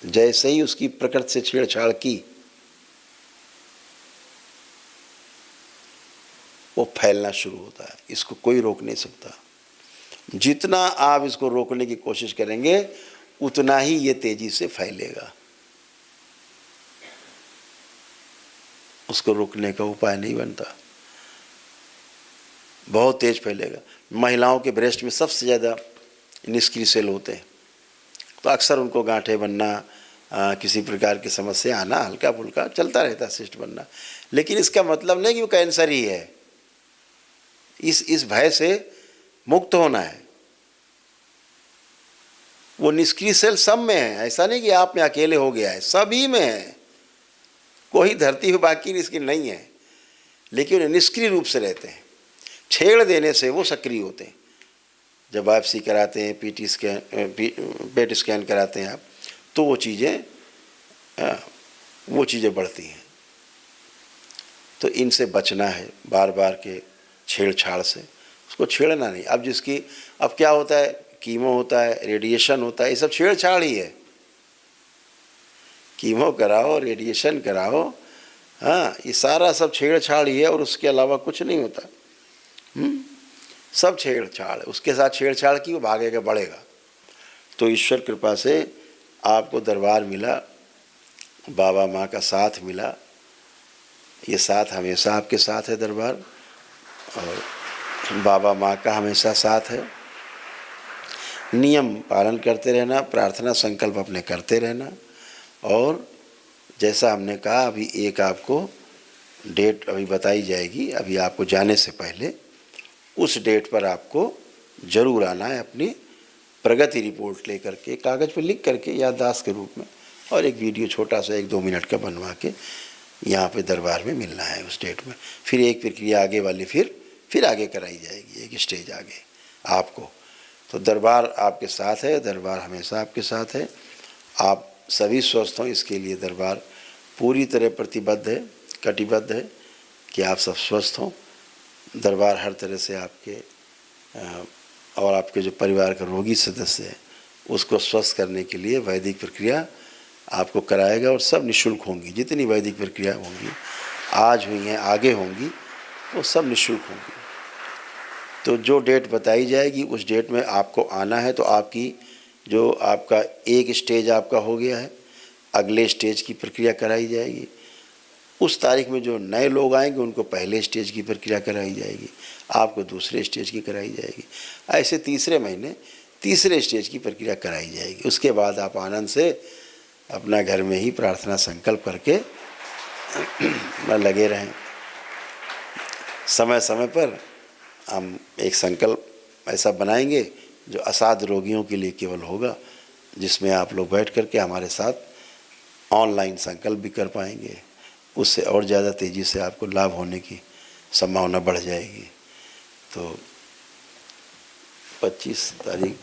जैसे ही उसकी प्रकृति से छेड़छाड़ की, वो फैलना शुरू होता है। इसको कोई रोक नहीं सकता। जितना आप इसको रोकने की कोशिश करेंगे उतना ही ये तेजी से फैलेगा। उसको रोकने का उपाय नहीं बनता, बहुत तेज फैलेगा। महिलाओं के ब्रेस्ट में सबसे ज़्यादा निष्क्रिय सेल होते हैं, तो अक्सर उनको गांठें बनना, किसी प्रकार की समस्या आना, हल्का फुल्का चलता रहता है, सिस्ट बनना। लेकिन इसका मतलब नहीं कि वो कैंसर ही है। इस भय से मुक्त होना है। वो निष्क्रिय सेल सब में है, ऐसा नहीं कि आप में अकेले हो गया है, सभी में है। कोई धरती पे बाकी निष्क्रिय नहीं है, लेकिन वे निष्क्रिय रूप से रहते हैं। छेड़ देने से वो सक्रिय होते हैं। जब बायोप्सी कराते हैं, पीटी स्कैन, पेट स्कैन कराते हैं आप, तो वो चीज़ें बढ़ती हैं। तो इनसे बचना है, बार बार के छेड़छाड़ से। उसको छेड़ना नहीं। अब क्या होता है, कीमो होता है, रेडिएशन होता है, ये सब छेड़छाड़ ही है। कीमो कराओ, रेडिएशन कराओ, हाँ, ये सारा सब छेड़छाड़ ही है, और उसके अलावा कुछ नहीं होता। सब छेड़छाड़ है। उसके साथ छेड़छाड़ की, वो भागेगा, बढ़ेगा। तो ईश्वर कृपा से आपको दरबार मिला, बाबा माँ का साथ मिला। ये साथ हमेशा आपके साथ है दरबार, और बाबा माँ का हमेशा साथ है। नियम पालन करते रहना, प्रार्थना संकल्प अपने करते रहना, और जैसा हमने कहा, अभी एक आपको डेट अभी बताई जाएगी, अभी आपको जाने से पहले उस डेट पर आपको जरूर आना है, अपनी प्रगति रिपोर्ट लेकर के, कागज़ पर लिख करके याददाश्त के रूप में, और एक वीडियो छोटा सा 1-2 मिनट का बनवा के यहाँ पे दरबार में मिलना है उस डेट में। फिर एक प्रक्रिया आगे वाली फिर आगे कराई जाएगी, एक स्टेज आगे आपको। तो दरबार आपके साथ है, दरबार हमेशा आपके साथ है। आप सभी स्वस्थ हों, इसके लिए दरबार पूरी तरह प्रतिबद्ध है, कटिबद्ध है कि आप सब स्वस्थ हों। दरबार हर तरह से आपके और आपके जो परिवार का रोगी सदस्य है उसको स्वस्थ करने के लिए वैदिक प्रक्रिया आपको कराएगा, और सब निःशुल्क होंगी। जितनी वैदिक प्रक्रिया होंगी, आज हुई हैं, आगे होंगी, वो सब निःशुल्क होंगी। तो जो डेट बताई जाएगी उस डेट में आपको आना है। तो आपकी जो आपका एक स्टेज आपका हो गया है, अगले स्टेज की प्रक्रिया कराई जाएगी। उस तारीख में जो नए लोग आएंगे उनको पहले स्टेज की प्रक्रिया कराई जाएगी, आपको दूसरे स्टेज की कराई जाएगी। ऐसे तीसरे महीने तीसरे स्टेज की प्रक्रिया कराई जाएगी। उसके बाद आप आनंद से अपना घर में ही प्रार्थना संकल्प करके लगे रहें। समय समय पर हम एक संकल्प ऐसा बनाएंगे जो असाध्य रोगियों के लिए केवल होगा, जिसमें आप लोग बैठ करके हमारे साथ ऑनलाइन संकल्प भी कर पाएंगे। उससे और ज़्यादा तेज़ी से आपको लाभ होने की संभावना बढ़ जाएगी। तो 25 तारीख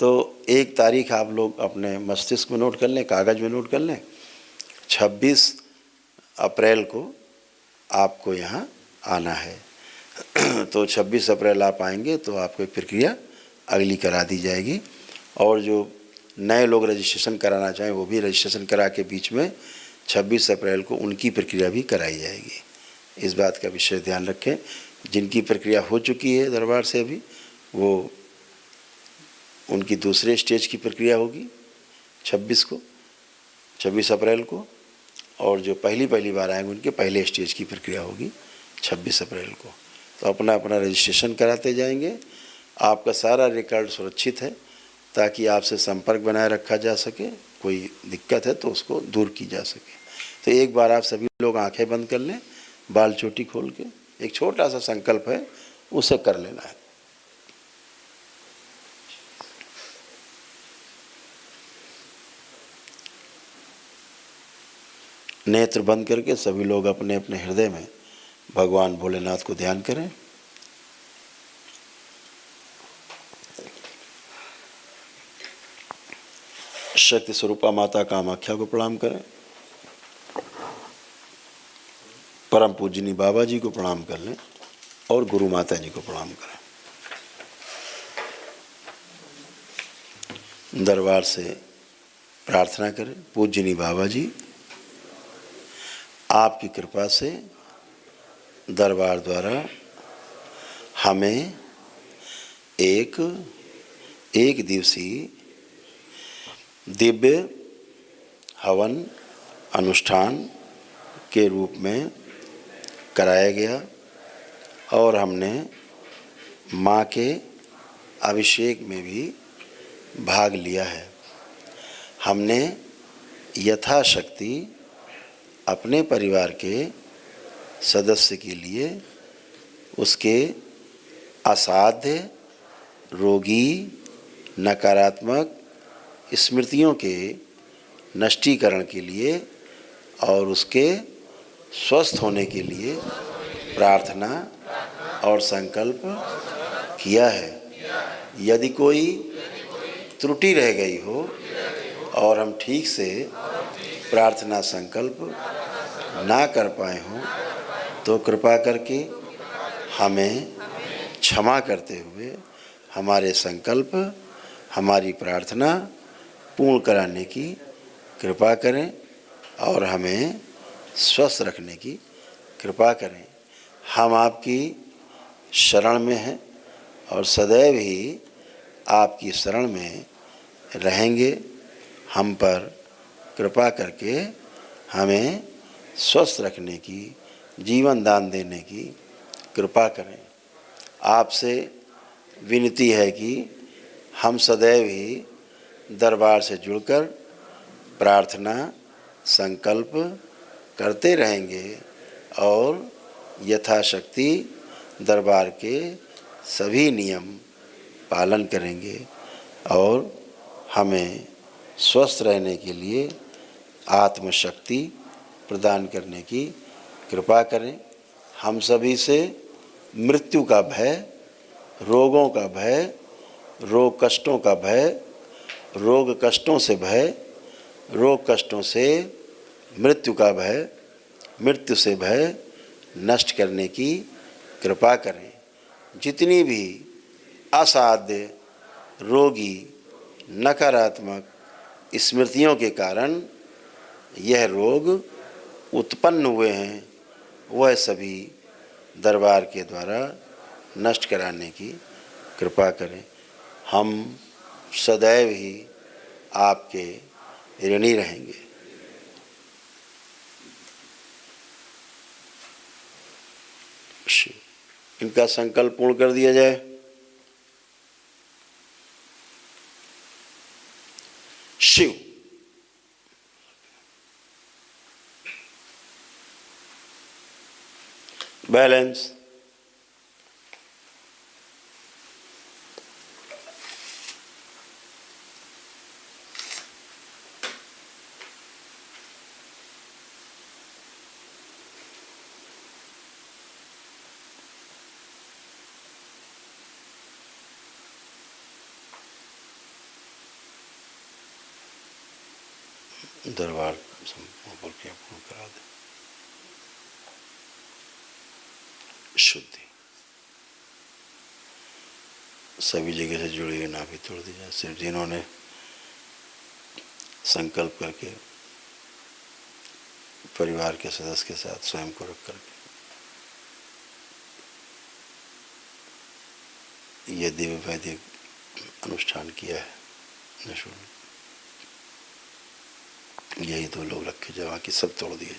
तो एक तारीख आप लोग अपने मस्तिष्क में नोट कर लें, कागज़ में नोट कर लें। 26 अप्रैल को आपको यहाँ आना है। तो 26 अप्रैल आप आएंगे तो आपको एक प्रक्रिया अगली करा दी जाएगी, और जो नए लोग रजिस्ट्रेशन कराना चाहें वो भी रजिस्ट्रेशन करा के बीच में 26 अप्रैल को उनकी प्रक्रिया भी कराई जाएगी। इस बात का विशेष ध्यान रखें। जिनकी प्रक्रिया हो चुकी है दरबार से अभी, वो उनकी दूसरे स्टेज की प्रक्रिया होगी 26 अप्रैल को, और जो पहली बार आएंगे उनके पहले स्टेज की प्रक्रिया होगी 26 अप्रैल को। तो अपना अपना रजिस्ट्रेशन कराते जाएंगे। आपका सारा रिकॉर्ड सुरक्षित है ताकि आपसे संपर्क बनाए रखा जा सके, कोई दिक्कत है तो उसको दूर की जा सके। तो एक बार आप सभी लोग आंखें बंद कर लें, बाल चोटी खोल के, एक छोटा सा संकल्प है उसे कर लेना है। नेत्र बंद करके सभी लोग अपने अपने हृदय में भगवान भोलेनाथ को ध्यान करें। शक्ति स्वरूपा माता कामाख्या को प्रणाम करें। परम पूजनी बाबा जी को प्रणाम कर लें और गुरु माता जी को प्रणाम करें। दरबार से प्रार्थना करें, पूजनी बाबा जी आपकी कृपा से दरबार द्वारा हमें एक दिवसीय दिव्य हवन अनुष्ठान के रूप में कराया गया, और हमने माँ के अभिषेक में भी भाग लिया है। हमने यथाशक्ति अपने परिवार के सदस्य के लिए उसके असाध्य, रोगी, नकारात्मक स्मृतियों के नष्टीकरण के लिए और उसके स्वस्थ होने के लिए प्रार्थना और संकल्प किया है। यदि कोई त्रुटि रह गई हो और हम ठीक से प्रार्थना संकल्प ना कर पाए हों तो कृपा करके हमें क्षमा करते हुए हमारे संकल्प, हमारी प्रार्थना पूर्ण कराने की कृपा करें और हमें स्वस्थ रखने की कृपा करें। हम आपकी शरण में हैं और सदैव ही आपकी शरण में रहेंगे। हम पर कृपा करके हमें स्वस्थ रखने की, जीवन दान देने की कृपा करें। आपसे विनती है कि हम सदैव ही दरबार से जुड़कर प्रार्थना संकल्प करते रहेंगे और यथाशक्ति दरबार के सभी नियम पालन करेंगे और हमें स्वस्थ रहने के लिए आत्मशक्ति प्रदान करने की कृपा करें। हम सभी से मृत्यु का भय, रोगों का भय, रोग कष्टों का भय, रोग कष्टों से भय, रोग कष्टों से मृत्यु का भय, मृत्यु से भय नष्ट करने की कृपा करें। जितनी भी असाध्य, रोगी, नकारात्मक स्मृतियों के कारण यह रोग उत्पन्न हुए हैं, वह सभी दरबार के द्वारा नष्ट कराने की कृपा करें। हम सदैव ही आपके ऋणी रहेंगे। इनका संकल्प पूर्ण कर दिया जाए। शिव। बैलेंस। दरबार संपूर्ण प्रक्रिया पूर्ण करा दें। शुद्धि सभी जगह से जुड़ी हुई नाभि तोड़ दी जाए। सिर्फ जिन्होंने संकल्प करके परिवार के सदस्य के साथ स्वयं को रख करके ये दिव्य वैदिक अनुष्ठान किया है निःशुल्क, यही दो लोग रखे जाए, बाकी सब तोड़ दिए जाए।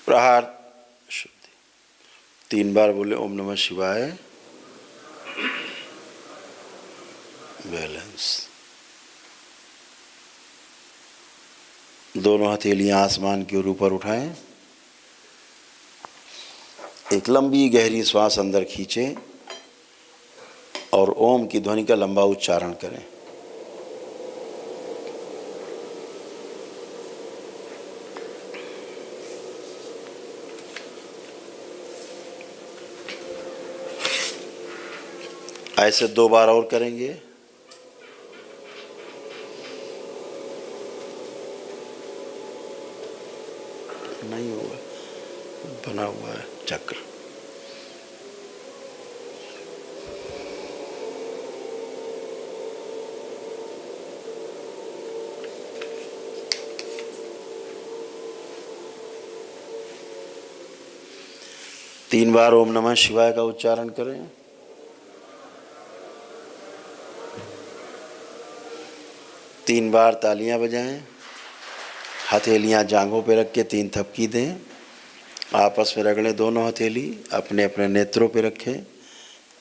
प्रहार शुद्धि 3 बार बोले ओम नमः शिवाय। बैलेंस। दोनों हथेलियां आसमान के ऊपर उठाएं। एक लंबी गहरी श्वास अंदर खींचें और ओम की ध्वनि का लंबा उच्चारण करें। ऐसे 2 बार और करेंगे। नहीं होगा, बना हुआ है चक्र। तीन बार ओम नमः शिवाय का उच्चारण करें। तीन बार तालियां बजाएं। हथेलियां जांघों पे रख के 3 थपकी दें। आपस में रगड़ें दोनों हथेली, अपने अपने नेत्रों पे रखें।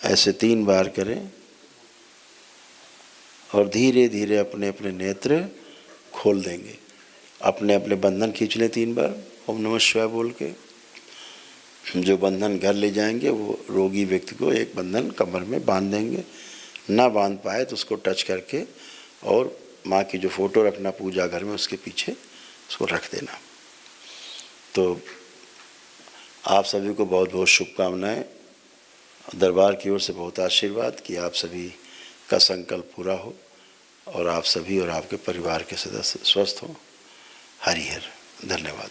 ऐसे 3 बार करें और धीरे धीरे अपने अपने नेत्र खोल देंगे। अपने अपने बंधन खींच लें 3 बार ओम नमः शिवाय बोल के। जो बंधन घर ले जाएंगे वो रोगी व्यक्ति को एक बंधन कमर में बांध देंगे। ना बांध पाए तो उसको टच करके और माँ की जो फोटो रखना पूजा घर में उसके पीछे उसको रख देना। तो आप सभी को बहुत बहुत शुभकामनाएं। दरबार की ओर से बहुत आशीर्वाद कि आप सभी का संकल्प पूरा हो और आप सभी और आपके परिवार के सदस्य स्वस्थ हों। हरि हर। धन्यवाद।